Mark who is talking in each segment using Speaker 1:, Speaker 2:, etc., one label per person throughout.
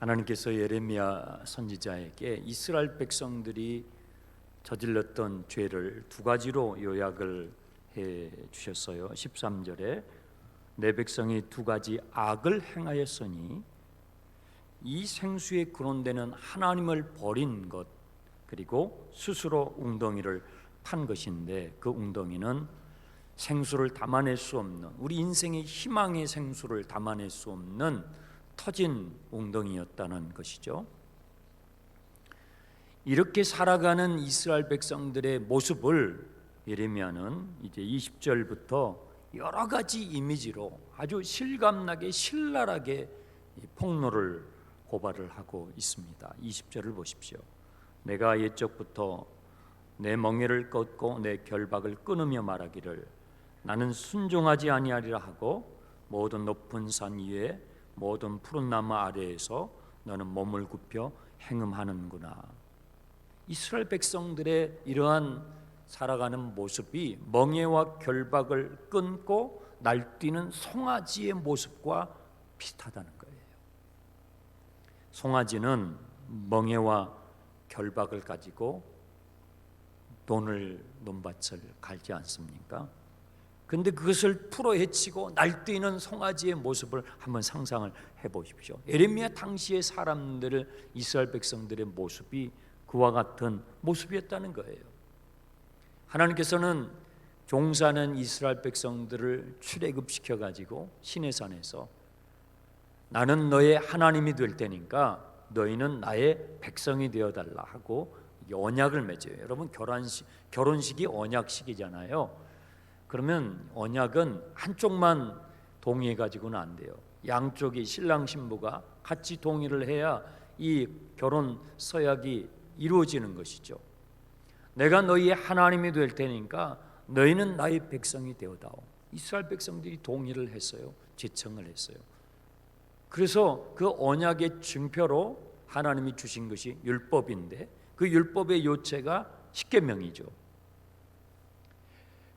Speaker 1: 하나님께서 예레미야 선지자에게 이스라엘 백성들이 저질렀던 죄를 두 가지로 요약을 해 주셨어요. 13절에 내 백성이 두 가지 악을 행하였으니 이 생수에 근원되는 하나님을 버린 것, 그리고 스스로 웅덩이를 판 것인데, 그 웅덩이는 생수를 담아낼 수 없는, 우리 인생의 희망의 생수를 담아낼 수 없는 터진 웅덩이였다는 것이죠. 이렇게 살아가는 이스라엘 백성들의 모습을 예레미야는 이제 20절부터 여러 가지 이미지로 아주 실감나게 신랄하게 폭로를 고발을 하고 있습니다. 20절을 보십시오. 내가 옛적부터 내 멍에를 꺾고 내 결박을 끊으며 말하기를 나는 순종하지 아니하리라 하고 모든 높은 산 위에 모든 푸른 나무 아래에서 너는 몸을 굽혀 행음하는구나. 이스라엘 백성들의 이러한 살아가는 모습이 멍에와 결박을 끊고 날뛰는 송아지의 모습과 비슷하다는 거예요. 송아지는 멍에와 결박을 가지고 논밭을 갈지 않습니까? 근데 그것을 풀어헤치고 날뛰는 송아지의 모습을 한번 상상을 해보십시오. 예레미야 당시의 사람들을, 이스라엘 백성들의 모습이 그와 같은 모습이었다는 거예요. 하나님께서는 종사는 이스라엘 백성들을 출애굽시켜 가지고 시내산에서 나는 너의 하나님이 될 테니까 너희는 나의 백성이 되어달라 하고 언약을 맺어요. 여러분, 결혼식이 언약식이잖아요. 그러면 언약은 한쪽만 동의해 가지고는 안 돼요. 양쪽이 신랑 신부가 같이 동의를 해야 이 결혼 서약이 이루어지는 것이죠. 내가 너희의 하나님이 될 테니까 너희는 나의 백성이 되어다오. 이스라엘 백성들이 동의를 했어요. 제청을 했어요. 그래서 그 언약의 증표로 하나님이 주신 것이 율법인데, 그 율법의 요체가 십계명이죠.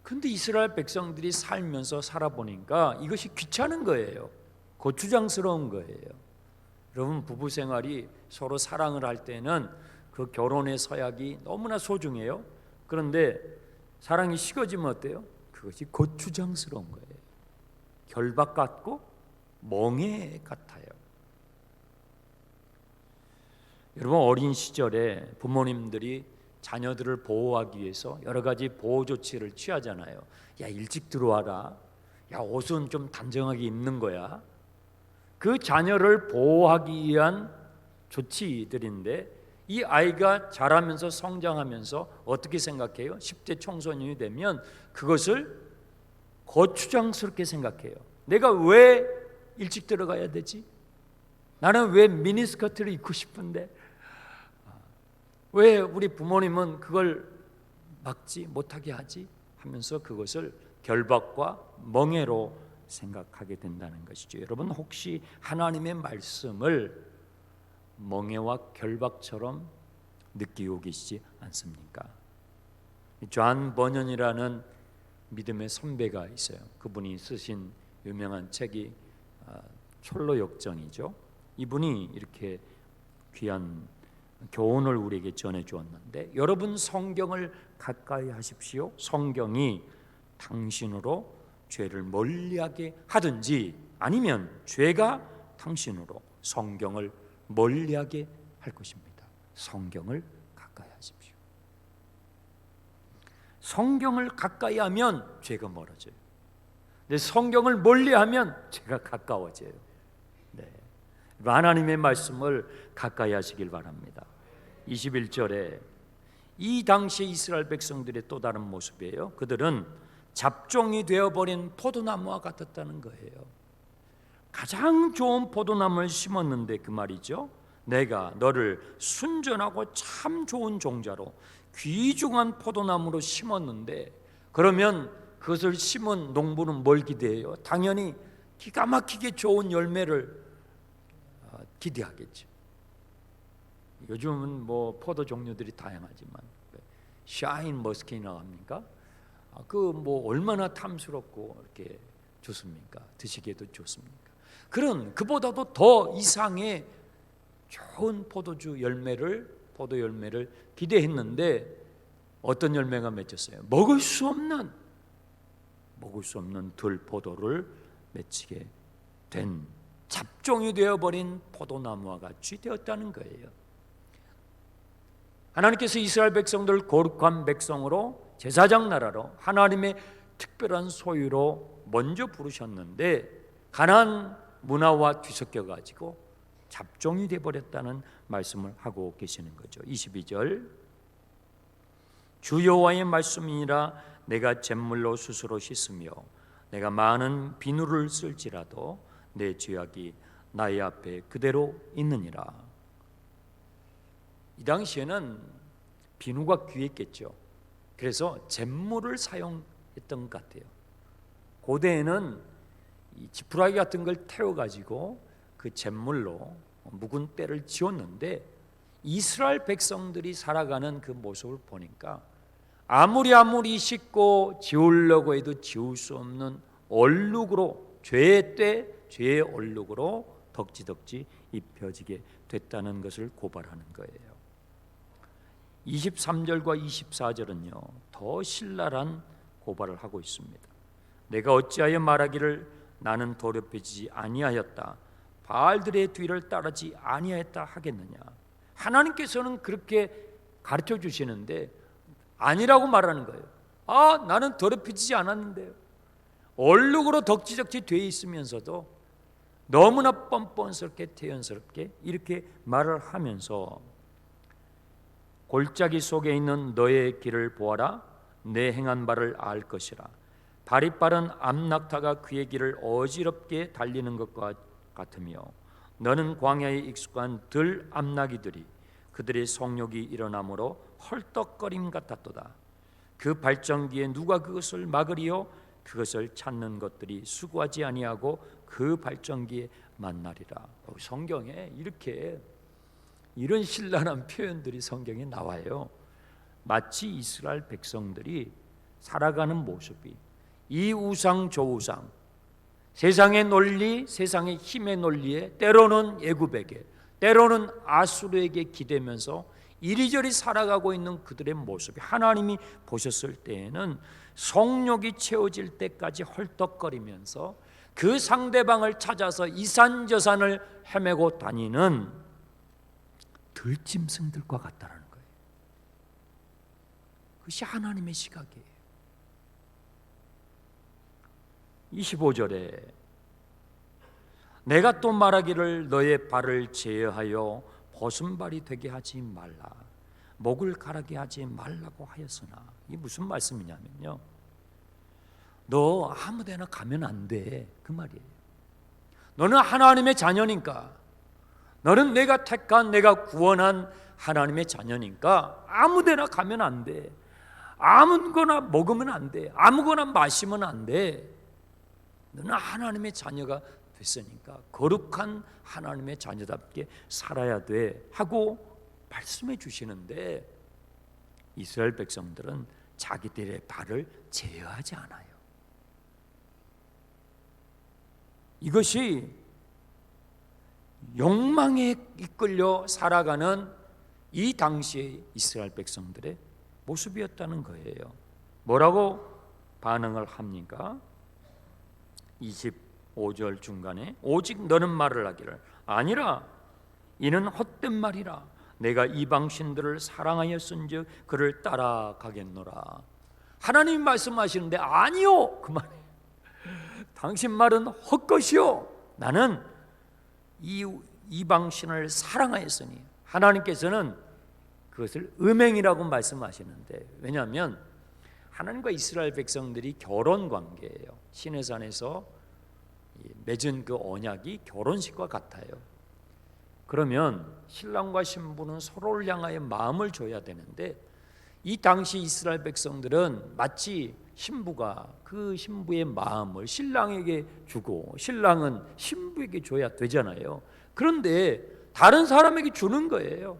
Speaker 1: 근데 이스라엘 백성들이 살면서 살아보니까 이것이 귀찮은 거예요. 고추장스러운 거예요. 여러분, 부부 생활이 서로 사랑을 할 때는 그 결혼의 서약이 너무나 소중해요. 그런데 사랑이 식어지면 어때요? 그것이 고추장스러운 거예요. 결박 같고 멍에 같아요. 여러분, 어린 시절에 부모님들이 자녀들을 보호하기 위해서 여러 가지 보호 조치를 취하잖아요. 야, 일찍 들어와라. 야, 옷은 좀 단정하게 입는 거야. 그 자녀를 보호하기 위한 조치들인데, 이 아이가 자라면서 성장하면서 어떻게 생각해요? 10대 청소년이 되면 그것을 거추장스럽게 생각해요. 내가 왜 일찍 들어가야 되지? 나는 왜 미니스커트를 입고 싶은데 왜 우리 부모님은 그걸 막지 못하게 하지? 하면서 그것을 결박과 멍해로 생각하게 된다는 것이죠. 여러분, 혹시 하나님의 말씀을 멍해와 결박처럼 느끼고 계시지 않습니까? 존 버년이라는 믿음의 선배가 있어요. 그분이 쓰신 유명한 책이 철로 역정이죠. 이분이 이렇게 귀한 교훈을 우리에게 전해 주었는데, 여러분 성경을 가까이 하십시오. 성경이 당신으로 죄를 멀리하게 하든지 아니면 죄가 당신으로 성경을 멀리하게 할 것입니다. 성경을 가까이 하십시오. 성경을 가까이 하면 죄가 멀어져요. 근데 성경을 멀리하면 죄가 가까워져요. 네. 하나님의 말씀을 가까이 하시길 바랍니다. 21절에 이 당시 이스라엘 백성들의 또 다른 모습이에요. 그들은 잡종이 되어버린 포도나무와 같았다는 거예요. 가장 좋은 포도나무를 심었는데, 그 말이죠, 내가 너를 순전하고 참 좋은 종자로 귀중한 포도나무로 심었는데, 그러면 그것을 심은 농부는 뭘 기대해요? 당연히 기가 막히게 좋은 열매를 기대하겠죠. 요즘은 뭐 포도 종류들이 다양하지만 샤인 머스킨이라고 합니까? 그 뭐 얼마나 탐스럽고 이렇게 좋습니까? 드시기에도 좋습니까? 그런 그보다도 더 이상의 좋은 포도 열매를 기대했는데 어떤 열매가 맺혔어요? 먹을 수 없는 들포도를 맺히게 된, 잡종이 되어버린 포도나무와 같이 되었다는 거예요. 하나님께서 이스라엘 백성들을 거룩한 백성으로, 제사장 나라로, 하나님의 특별한 소유로 먼저 부르셨는데 가나안 문화와 뒤섞여 가지고 잡종이 되어버렸다는 말씀을 하고 계시는 거죠. 22절, 주 여호와의 말씀이니라. 내가 잿물로 스스로 씻으며 내가 많은 비누를 쓸지라도 내 죄악이 나의 앞에 그대로 있느니라. 이 당시에는 비누가 귀했겠죠. 그래서 잿물을 사용했던 것 같아요. 고대에는 이 지푸라기 같은 걸 태워가지고 그 잿물로 묵은 때를 지웠는데, 이스라엘 백성들이 살아가는 그 모습을 보니까 아무리 씻고 지우려고 해도 지울 수 없는 얼룩으로, 죄의 얼룩으로 덕지덕지 입혀지게 됐다는 것을 고발하는 거예요. 23절과 24절은요 더 신랄한 고발을 하고 있습니다. 내가 어찌하여 말하기를 나는 더럽혀지지 아니하였다, 바알들의 뒤를 따르지 아니하였다 하겠느냐. 하나님께서는 그렇게 가르쳐 주시는데 아니라고 말하는 거예요. 나는 더럽혀지지 않았는데요. 얼룩으로 덕지덕지 돼 있으면서도 너무나 뻔뻔스럽게 태연스럽게 이렇게 말을 하면서, 골짜기 속에 있는 너의 길을 보아라. 내 행한 바를 알 것이라. 발이 빠른 암낙타가 그의 길을 어지럽게 달리는 것과 같으며 너는 광야에 익숙한 들 암나기들이 그들의 성욕이 일어나므로 헐떡거림 같았도다. 그 발전기에 누가 그것을 막으리요? 그것을 찾는 것들이 수고하지 아니하고 그 발전기에 만나리라. 성경에 이런 신랄한 표현들이 성경에 나와요. 마치 이스라엘 백성들이 살아가는 모습이 이 우상 저 우상, 세상의 논리, 세상의 힘의 논리에, 때로는 애굽에게, 때로는 아수르에게 기대면서 이리저리 살아가고 있는 그들의 모습이 하나님이 보셨을 때에는 성욕이 채워질 때까지 헐떡거리면서 그 상대방을 찾아서 이산저산을 헤매고 다니는 들짐승들과 같다는 거예요. 그것이 하나님의 시각이에요. 25절에 내가 또 말하기를 너의 발을 제어하여 벗은발이 되게 하지 말라, 목을 가라게 하지 말라고 하였으나, 이게 무슨 말씀이냐면요, 너 아무데나 가면 안 돼, 그 말이에요. 너는 하나님의 자녀니까, 너는 내가 택한, 내가 구원한 하나님의 자녀니까 아무데나 가면 안 돼, 아무거나 먹으면 안 돼, 아무거나 마시면 안 돼. 너는 하나님의 자녀가 됐으니까 거룩한 하나님의 자녀답게 살아야 돼 하고 말씀해 주시는데, 이스라엘 백성들은 자기들의 발을 제어하지 않아요. 이것이 욕망에 이끌려 살아가는 이 당시의 이스라엘 백성들의 모습이었다는 거예요. 뭐라고 반응을 합니까? 25절 중간에 오직 너는 말을 하기를 아니라 이는 헛된 말이라. 내가 이방신들을 사랑하였은즉 그를 따라가겠노라. 하나님이 말씀하시는데 아니요, 그 말이에요. 당신 말은 헛것이요, 나는 이 이방신을 사랑하였으니. 하나님께서는 그것을 음행이라고 말씀하시는데, 왜냐하면 하나님과 이스라엘 백성들이 결혼 관계예요. 시내산에서 맺은 그 언약이 결혼식과 같아요. 그러면 신랑과 신부는 서로를 향하여 마음을 줘야 되는데, 이 당시 이스라엘 백성들은 마치 신부가 그 신부의 마음을 신랑에게 주고 신랑은 신부에게 줘야 되잖아요. 그런데 다른 사람에게 주는 거예요,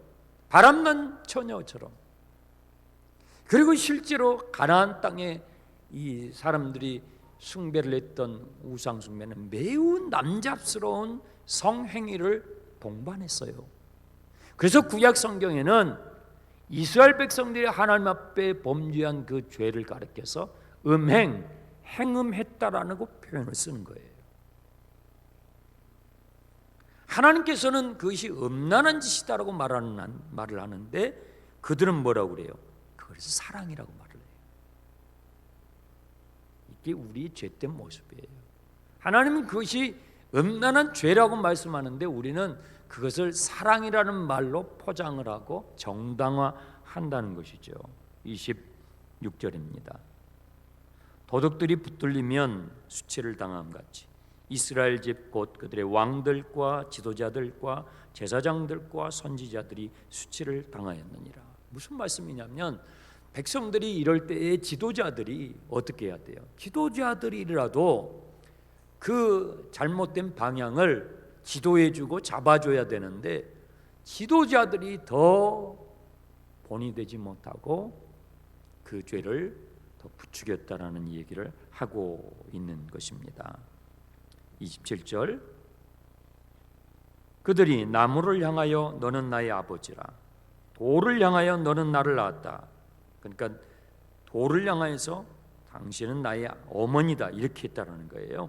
Speaker 1: 바람난 처녀처럼. 그리고 실제로 가나안 땅에 이 사람들이 숭배를 했던 우상 숭배는 매우 남잡스러운 성행위를 동반했어요. 그래서 구약 성경에는 이스라엘 백성들이 하나님 앞에 범죄한 그 죄를 가리켜서 행음했다라는 표현을 쓰는 거예요. 하나님께서는 그것이 음란한 짓이다라고 말을 하는데 그들은 뭐라고 그래요? 그래서 사랑이라고 말을 해요. 이게 우리의 죄된 모습이에요. 하나님은 그것이 음란한 죄라고 말씀하는데 우리는 그것을 사랑이라는 말로 포장을 하고 정당화한다는 것이죠. 26절입니다. 도둑들이 붙들리면 수치를 당함같이 이스라엘 집 곧 그들의 왕들과 지도자들과 제사장들과 선지자들이 수치를 당하였느니라. 무슨 말씀이냐면 백성들이 이럴 때에 지도자들이 어떻게 해야 돼요? 지도자들이라도 그 잘못된 방향을 지도해주고 잡아줘야 되는데 지도자들이 더 본이 되지 못하고 그 죄를 더 부추겼다라는 얘기를 하고 있는 것입니다. 27절 그들이 나무를 향하여 너는 나의 아버지라 돌을 향하여 너는 나를 낳았다. 그러니까 돌을 향하여서 당신은 나의 어머니다 이렇게 했다라는 거예요.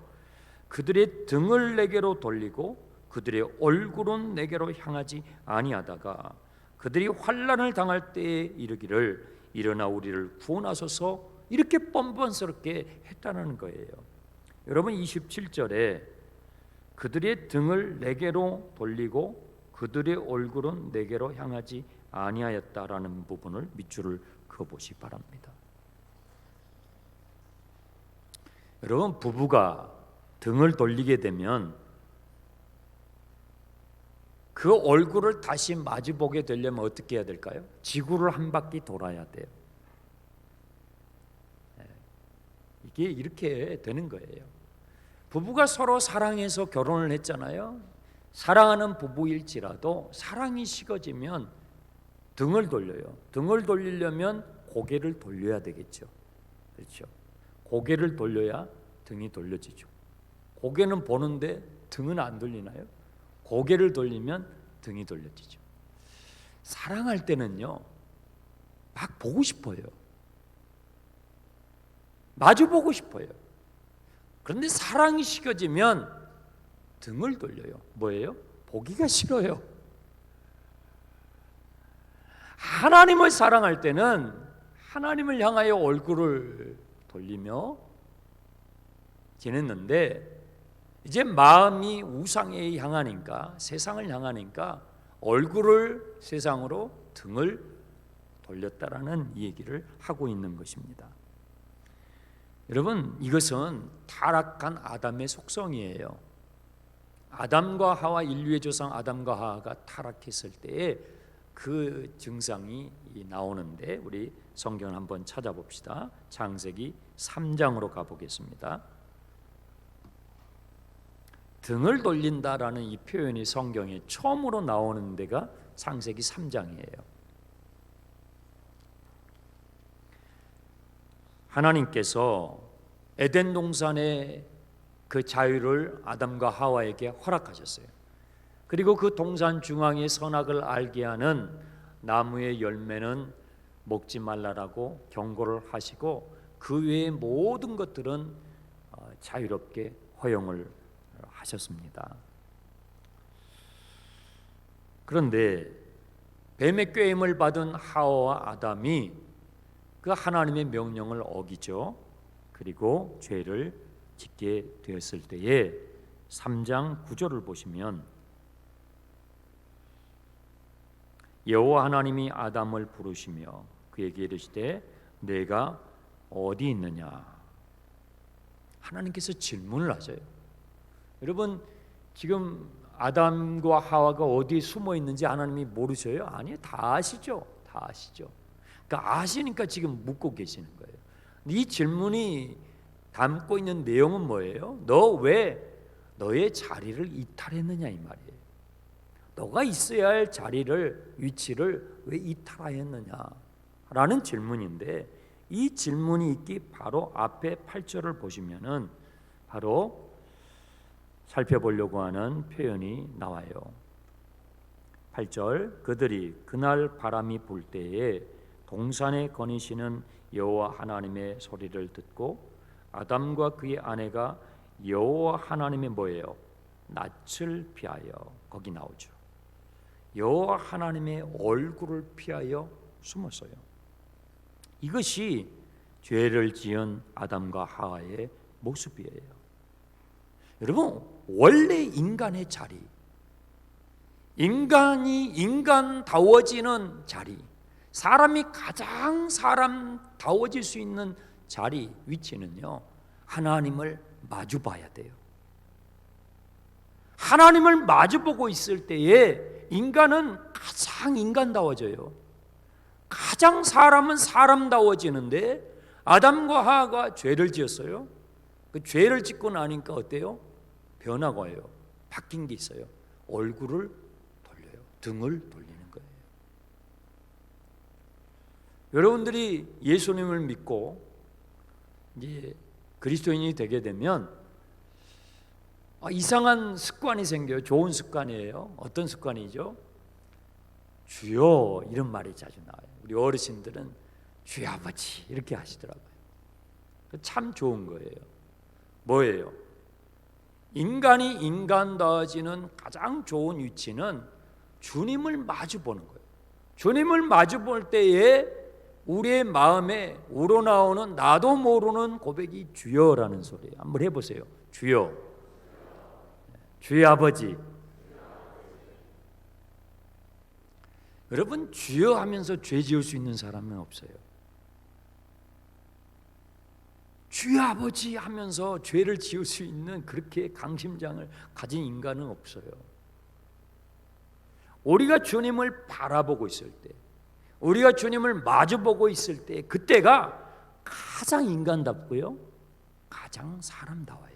Speaker 1: 그들의 등을 내게로 돌리고 그들의 얼굴은 내게로 향하지 아니하다가 그들이 환난을 당할 때에 이르기를 일어나 우리를 구원하소서 이렇게 뻔뻔스럽게 했다는 거예요. 여러분 27절에 그들의 등을 내게로 돌리고 그들의 얼굴은 내게로 향하지 아니하였다라는 부분을 밑줄을 그어보시기 바랍니다. 여러분 부부가 등을 돌리게 되면 그 얼굴을 다시 마주보게 되려면 어떻게 해야 될까요? 지구를 한 바퀴 돌아야 돼요. 이게 이렇게 되는 거예요. 부부가 서로 사랑해서 결혼을 했잖아요. 사랑하는 부부일지라도 사랑이 식어지면 등을 돌려요. 등을 돌리려면 고개를 돌려야 되겠죠. 그렇죠? 고개를 돌려야 등이 돌려지죠. 고개는 보는데 등은 안 돌리나요? 고개를 돌리면 등이 돌려지죠. 사랑할 때는요, 막 보고 싶어요. 마주 보고 싶어요. 그런데 사랑이 식어지면 등을 돌려요. 뭐예요? 보기가 싫어요. 하나님을 사랑할 때는 하나님을 향하여 얼굴을 돌리며 지냈는데 이제 마음이 우상에 향하니까 세상을 향하니까 얼굴을 세상으로 등을 돌렸다라는 얘기를 하고 있는 것입니다. 여러분 이것은 타락한 아담의 속성이에요. 아담과 하와 인류의 조상 아담과 하와가 타락했을 때에 그 증상이 나오는데 우리 성경을 한번 찾아봅시다. 창세기 3장으로 가보겠습니다. 등을 돌린다라는 이 표현이 성경에 처음으로 나오는 데가 창세기 3장이에요. 하나님께서 에덴 동산의 그 자유를 아담과 하와에게 허락하셨어요. 그리고 그 동산 중앙에 선악을 알게 하는 나무의 열매는 먹지 말라라고 경고를 하시고 그 외의 모든 것들은 자유롭게 허용을 하셨습니다. 그런데 뱀의 꾀임을 받은 하와와 아담이 그 하나님의 명령을 어기죠. 그리고 죄를 짓게 되었을 때에 3장 9절을 보시면 여호와 하나님이 아담을 부르시며 그에게 이르시되 내가 어디 있느냐. 하나님께서 질문을 하셔요. 여러분 지금 아담과 하와가 어디에 숨어 있는지 하나님이 모르셔요? 아니요, 다 아시죠. 다 아시죠. 그러니까 아시니까 지금 묻고 계시는 거예요. 이 질문이 담고 있는 내용은 뭐예요? 너 왜 너의 자리를 이탈했느냐 이 말이에요. 너가 있어야 할 자리를 위치를 왜 이탈하였느냐 라는 질문인데 이 질문이 있기 바로 앞에 8절을 보시면은 바로 살펴보려고 하는 표현이 나와요. 8절 그들이 그날 바람이 불 때에 동산에 거니시는 여호와 하나님의 소리를 듣고 아담과 그의 아내가 여호와 하나님의 뭐예요? 낯을 피하여 거기 나오죠. 여호와 하나님의 얼굴을 피하여 숨었어요. 이것이 죄를 지은 아담과 하와의 모습이에요. 여러분, 원래 인간의 자리, 인간이 인간다워지는 자리, 사람이 가장 사람다워질 수 있는 자리, 위치는요, 하나님을 마주봐야 돼요. 하나님을 마주보고 있을 때에 인간은 가장 인간다워져요. 가장 사람은 사람다워지는데 아담과 하와가 죄를 지었어요. 그 죄를 짓고 나니까 어때요? 변화가 와요. 바뀐 게 있어요. 얼굴을 돌려요. 등을 돌리는 거예요. 여러분들이 예수님을 믿고 이제 그리스도인이 되게 되면 이상한 습관이 생겨요. 좋은 습관이에요. 어떤 습관이죠? 주여 이런 말이 자주 나와요. 우리 어르신들은 주여 아버지 이렇게 하시더라고요. 참 좋은 거예요. 뭐예요? 인간이 인간다워지는 가장 좋은 위치는 주님을 마주 보는 거예요. 주님을 마주 볼 때에 우리의 마음에 우러나오는 나도 모르는 고백이 주여라는 소리예요. 한번 해보세요. 주여, 주의 아버지. 여러분, 주여 하면서 죄 지을 수 있는 사람은 없어요. 주의 아버지 하면서 죄를 지을 수 있는 그렇게 강심장을 가진 인간은 없어요. 우리가 주님을 바라보고 있을 때, 우리가 주님을 마주보고 있을 때, 그때가 가장 인간답고요, 가장 사람다워요.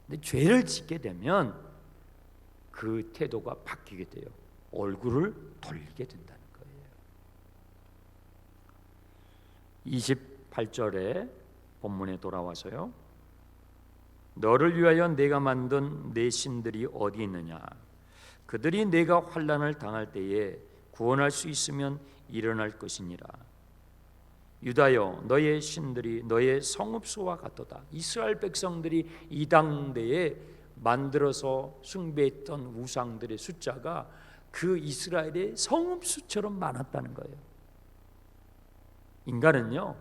Speaker 1: 근데 죄를 짓게 되면 그 태도가 바뀌게 돼요. 얼굴을 돌리게 된다는 거예요. 28절에 본문에 돌아와서요. 너를 위하여 내가 만든 내 신들이 어디 있느냐? 그들이 내가 환난을 당할 때에 구원할 수 있으면 일어날 것이니라. 유다여, 너의 신들이 너의 성읍수와 같도다. 이스라엘 백성들이 이 당대에 만들어서 숭배했던 우상들의 숫자가 그 이스라엘의 성읍수처럼 많았다는 거예요. 인간은요,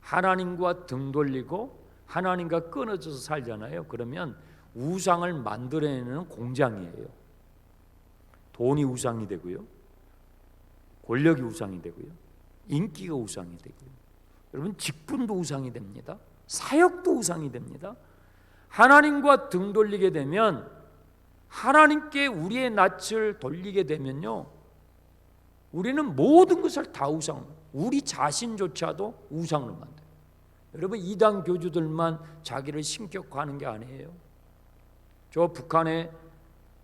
Speaker 1: 하나님과 등 돌리고 하나님과 끊어져서 살잖아요. 그러면 우상을 만들어내는 공장이에요. 돈이 우상이 되고요, 권력이 우상이 되고요, 인기가 우상이 되고요, 여러분 직분도 우상이 됩니다. 사역도 우상이 됩니다. 하나님과 등 돌리게 되면, 하나님께 우리의 낯을 돌리게 되면요, 우리는 모든 것을 다 우상, 우리 자신조차도 우상으로 만들어요. 여러분, 이단 교주들만 자기를 신격화하는 게 아니에요. 저 북한의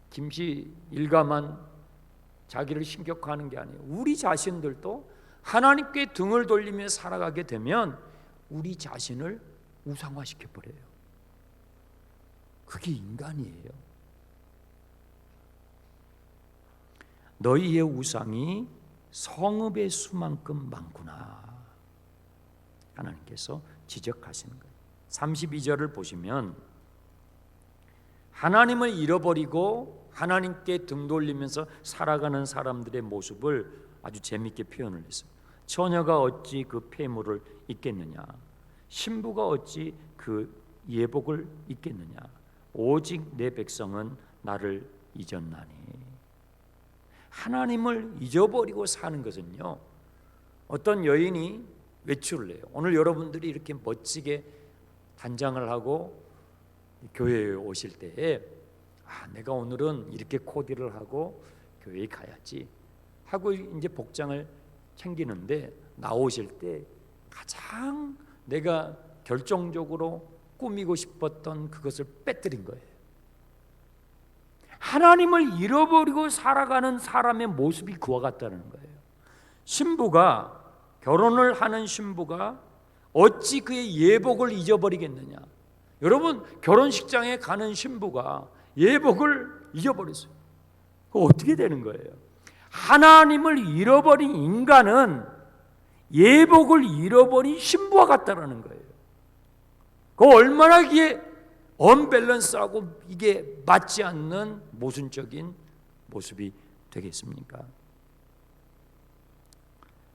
Speaker 1: 김씨 일가만 자기를 신격화하는 게 아니에요. 우리 자신들도 하나님께 등을 돌리며 살아가게 되면 우리 자신을 우상화시켜버려요. 그게 인간이에요. 너희의 우상이 성읍의 수만큼 많구나. 하나님께서 지적하시는 거예요. 32절을 보시면 하나님을 잃어버리고 하나님께 등 돌리면서 살아가는 사람들의 모습을 아주 재미있게 표현을 했습니다. 처녀가 어찌 그 폐물을 잊겠느냐? 신부가 어찌 그 예복을 잊겠느냐? 오직 내 백성은 나를 잊었나니. 하나님을 잊어버리고 사는 것은요, 어떤 여인이 외출을 해요. 오늘 여러분들이 이렇게 멋지게 단장을 하고 교회에 오실 때에 내가 오늘은 이렇게 코디를 하고 교회에 가야지 하고 이제 복장을 챙기는데, 나오실 때 가장 내가 결정적으로 꾸미고 싶었던 그것을 빼뜨린 거예요. 하나님을 잃어버리고 살아가는 사람의 모습이 그와 같다는 거예요. 신부가, 결혼을 하는 신부가 어찌 그의 예복을 잊어버리겠느냐? 여러분, 결혼식장에 가는 신부가 예복을 잊어버렸어요. 그 어떻게 되는 거예요? 하나님을 잃어버린 인간은 예복을 잃어버린 신부와 같다라는 거예요. 그 얼마나 이게 언밸런스하고 이게 맞지 않는 모순적인 모습이 되겠습니까?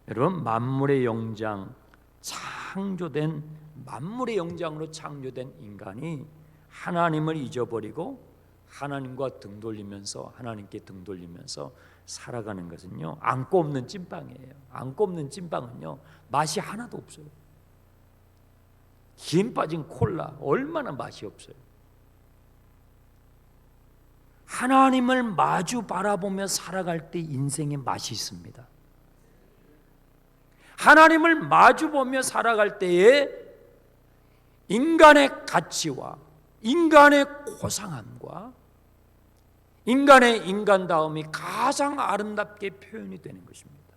Speaker 1: 여러분, 만물의 영장, 창조된 만물의 영장으로 창조된 인간이 하나님을 잊어버리고 하나님과 등 돌리면서 하나님께 등 돌리면서 살아가는 것은요, 안고 없는 찐빵이에요. 안고 없는 찐빵은요, 맛이 하나도 없어요. 김 빠진 콜라 얼마나 맛이 없어요. 하나님을 마주 바라보며 살아갈 때 인생에 맛이 있습니다. 하나님을 마주 보며 살아갈 때에 인간의 가치와 인간의 고상함과 인간의 인간다움이 가장 아름답게 표현이 되는 것입니다.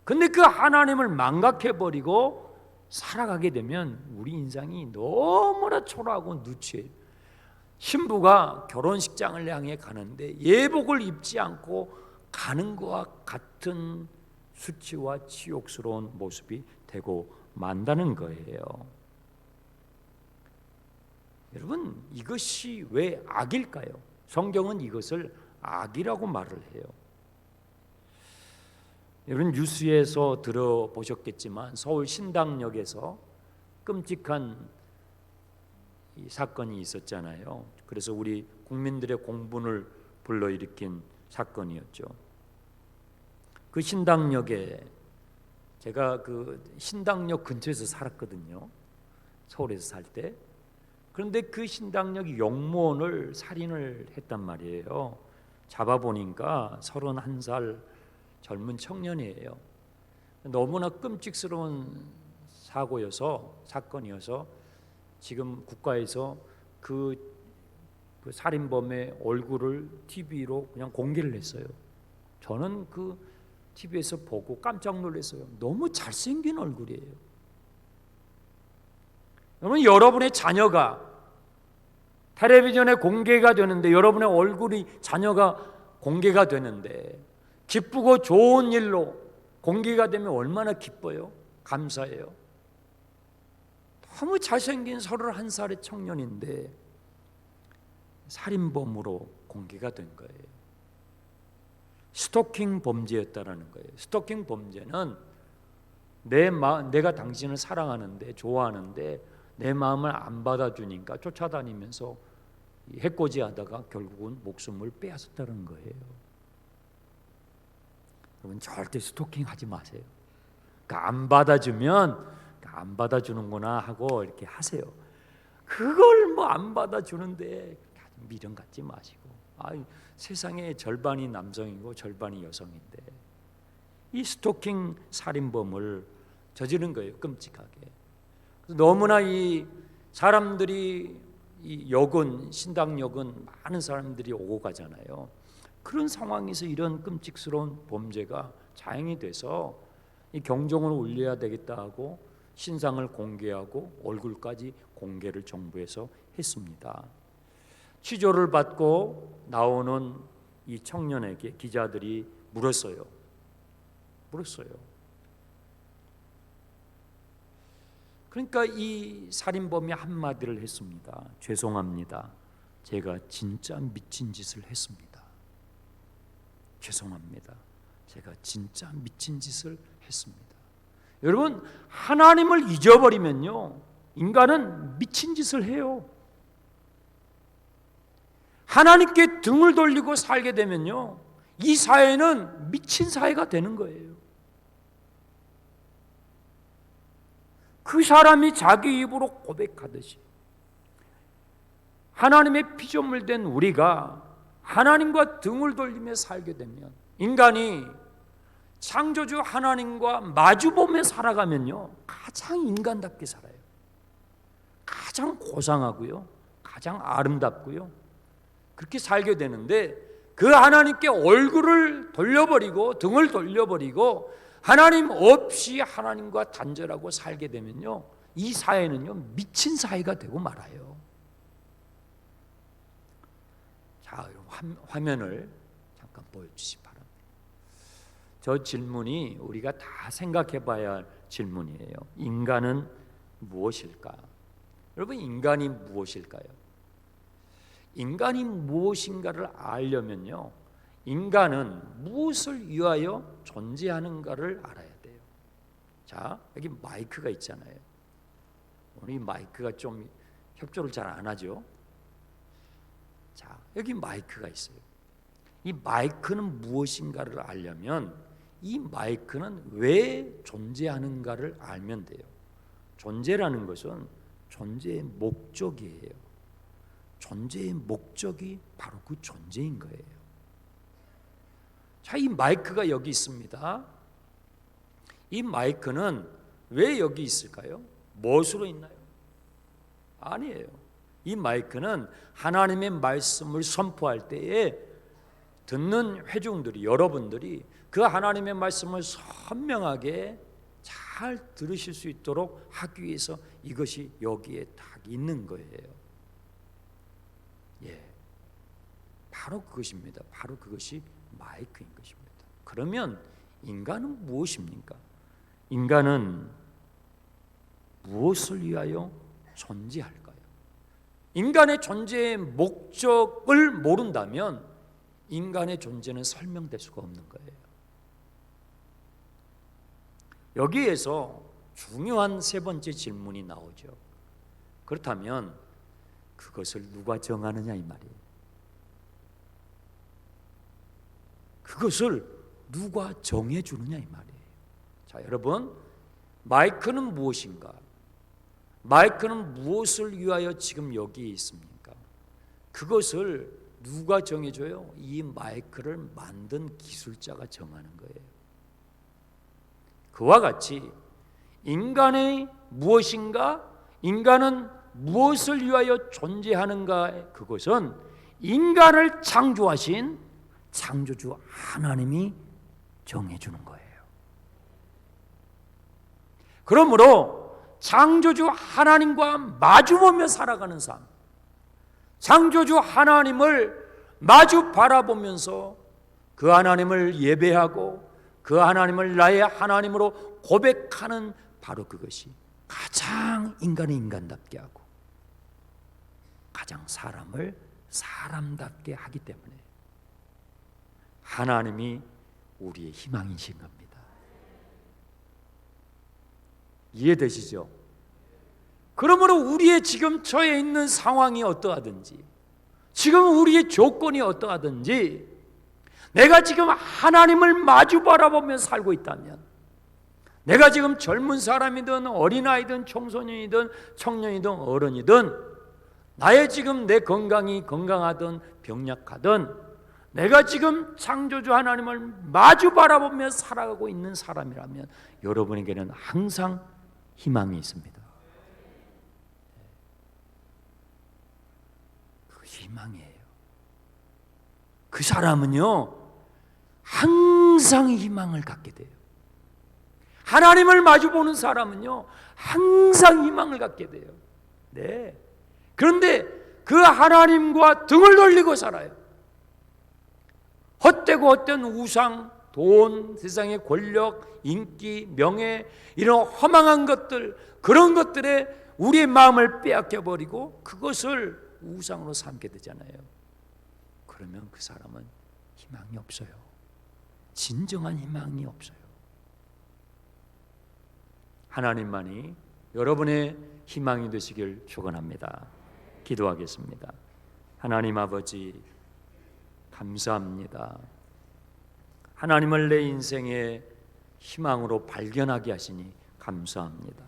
Speaker 1: 근데 그 하나님을 망각해버리고 살아가게 되면 우리 인생이 너무나 초라하고 누추해요. 신부가 결혼식장을 향해 가는데 예복을 입지 않고 가는 것과 같은 수치와 치욕스러운 모습이 되고 만다는 거예요. 여러분, 이것이 왜 악일까요? 성경은 이것을 악이라고 말을 해요. 여러분, 뉴스에서 들어보셨겠지만 서울 신당역에서 끔찍한 이 사건이 있었잖아요. 그래서 우리 국민들의 공분을 불러일으킨 사건이었죠. 그 신당역에 제가 그 신당역 근처에서 살았거든요. 서울에서 살 때. 그런데 그 신당역 영무원을 살인을 했단 말이에요. 잡아보니까 31살 젊은 청년이에요. 너무나 끔찍스러운 사건이어서 지금 국가에서 그 살인범의 얼굴을 TV로 그냥 공개를 했어요. 저는 그 TV에서 보고 깜짝 놀랐어요. 너무 잘생긴 얼굴이에요. 여러분, 여러분의 자녀가 텔레비전에 공개가 되는데, 여러분의 얼굴이 자녀가 공개가 되는데 기쁘고 좋은 일로 공개가 되면 얼마나 기뻐요? 감사해요. 너무 잘생긴 31살의 청년인데 살인범으로 공개가 된 거예요. 스토킹 범죄였다라는 거예요. 스토킹 범죄는 내가 당신을 사랑하는데, 좋아하는데 내 마음을 안 받아주니까 쫓아다니면서 해코지하다가 결국은 목숨을 빼앗았다는 거예요. 여러분, 절대 스토킹 하지 마세요. 그러니까 안 받아주면 안 받아주는구나 하고 이렇게 하세요. 그걸 뭐 안 받아주는데 미련 갖지 마시고, 세상의 절반이 남성이고 절반이 여성인데 이 스토킹 살인범을 저지른 거예요. 끔찍하게. 너무나 이 사람들이, 이 역은, 신당역은 많은 사람들이 오고 가잖아요. 그런 상황에서 이런 끔찍스러운 범죄가 자행이 돼서 이 경종을 울려야 되겠다 하고 신상을 공개하고 얼굴까지 공개를 정부에서 했습니다. 취조를 받고 나오는 이 청년에게 기자들이 물었어요. 그러니까 이 살인범이 한마디를 했습니다. 죄송합니다. 제가 진짜 미친 짓을 했습니다. 죄송합니다. 제가 진짜 미친 짓을 했습니다. 여러분, 하나님을 잊어버리면요, 인간은 미친 짓을 해요. 하나님께 등을 돌리고 살게 되면요, 이 사회는 미친 사회가 되는 거예요. 그 사람이 자기 입으로 고백하듯이 하나님의 피조물 된 우리가 하나님과 등을 돌리며 살게 되면, 인간이 창조주 하나님과 마주보며 살아가면요, 가장 인간답게 살아요. 가장 고상하고요, 가장 아름답고요, 그렇게 살게 되는데, 그 하나님께 얼굴을 돌려버리고 등을 돌려버리고 하나님 없이 하나님과 단절하고 살게 되면요, 이 사회는요, 미친 사회가 되고 말아요. 자, 화면을 보여주시 바랍니다. 저 질문이 우리가 다 생각해 봐야 할 질문이에요. 인간은 무엇일까? 여러분, 인간이 무엇일까요? 인간이 무엇인가를 알려면요, 인간은 무엇을 위하여 존재하는가를 알아야 돼요. 자, 여기 마이크가 있잖아요. 오늘 이 마이크가 좀 협조를 잘 안 하죠. 자, 여기 마이크가 있어요. 이 마이크는 무엇인가를 알려면 이 마이크는 왜 존재하는가를 알면 돼요. 존재라는 것은 존재의 목적이에요. 존재의 목적이 바로 그 존재인 거예요. 자, 이 마이크가 여기 있습니다. 이 마이크는 왜 여기 있을까요? 무엇으로 있나요? 아니에요. 이 마이크는 하나님의 말씀을 선포할 때에 듣는 회중들이, 여러분들이 그 하나님의 말씀을 선명하게 잘 들으실 수 있도록 하기 위해서 이것이 여기에 딱 있는 거예요. 예, 바로 그것입니다. 바로 그것이 마이크인 것입니다. 그러면 인간은 무엇입니까? 인간은 무엇을 위하여 존재할까요? 인간의 존재의 목적을 모른다면 인간의 존재는 설명될 수가 없는 거예요. 여기에서 중요한 세 번째 질문이 나오죠. 그렇다면 그것을 누가 정하느냐 이 말이에요. 그것을 누가 정해주느냐 이 말이에요. 자, 여러분, 마이크는 무엇인가? 마이크는 무엇을 위하여 지금 여기 있습니까? 그것을 누가 정해줘요? 이 마이크를 만든 기술자가 정하는 거예요. 그와 같이 인간의 무엇인가? 인간은 무엇을 위하여 존재하는가? 그것은 인간을 창조하신 창조주 하나님이 정해주는 거예요. 그러므로 창조주 하나님과 마주보며 살아가는 삶, 창조주 하나님을 마주 바라보면서 그 하나님을 예배하고 그 하나님을 나의 하나님으로 고백하는 바로 그것이 가장 인간을 인간답게 하고 가장 사람을 사람답게 하기 때문에 하나님이 우리의 희망이신 겁니다. 이해되시죠? 그러므로 우리의 지금 처해 있는 상황이 어떠하든지, 지금 우리의 조건이 어떠하든지, 내가 지금 하나님을 마주 바라보며 살고 있다면, 내가 지금 젊은 사람이든 어린아이든 청소년이든 청년이든 어른이든, 나의 지금 내 건강이 건강하든 병약하든, 내가 지금 창조주 하나님을 마주 바라보며 살아가고 있는 사람이라면 여러분에게는 항상 희망이 있습니다. 그 희망이에요. 그 사람은요, 항상 희망을 갖게 돼요. 하나님을 마주보는 사람은요, 항상 희망을 갖게 돼요. 네. 그런데 그 하나님과 등을 돌리고 살아요. 헛되고 헛된 우상, 돈, 세상의 권력, 인기, 명예, 이런 허망한 것들, 그런 것들에 우리의 마음을 빼앗겨버리고 그것을 우상으로 삼게 되잖아요. 그러면 그 사람은 희망이 없어요. 진정한 희망이 없어요. 하나님만이 여러분의 희망이 되시길 축원합니다. 기도하겠습니다. 하나님 아버지, 감사합니다. 하나님을 내 인생의 희망으로 발견하게 하시니 감사합니다.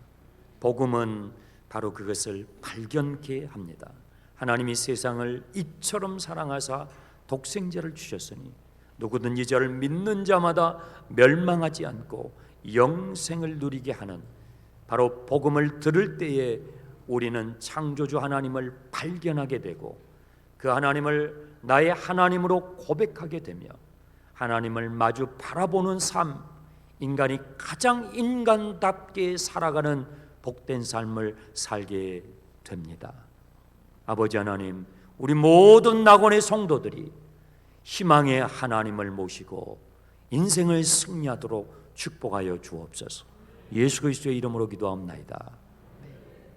Speaker 1: 복음은 바로 그것을 발견케 합니다. 하나님이 세상을 이처럼 사랑하사 독생자를 주셨으니 누구든지 저를 믿는 자마다 멸망하지 않고 영생을 누리게 하는, 바로 복음을 들을 때에 우리는 창조주 하나님을 발견하게 되고 그 하나님을 나의 하나님으로 고백하게 되며 하나님을 마주 바라보는 삶, 인간이 가장 인간답게 살아가는 복된 삶을 살게 됩니다. 아버지 하나님, 우리 모든 낙원의 성도들이 희망의 하나님을 모시고 인생을 승리하도록 축복하여 주옵소서. 예수 그리스도의 이름으로 기도하옵나이다.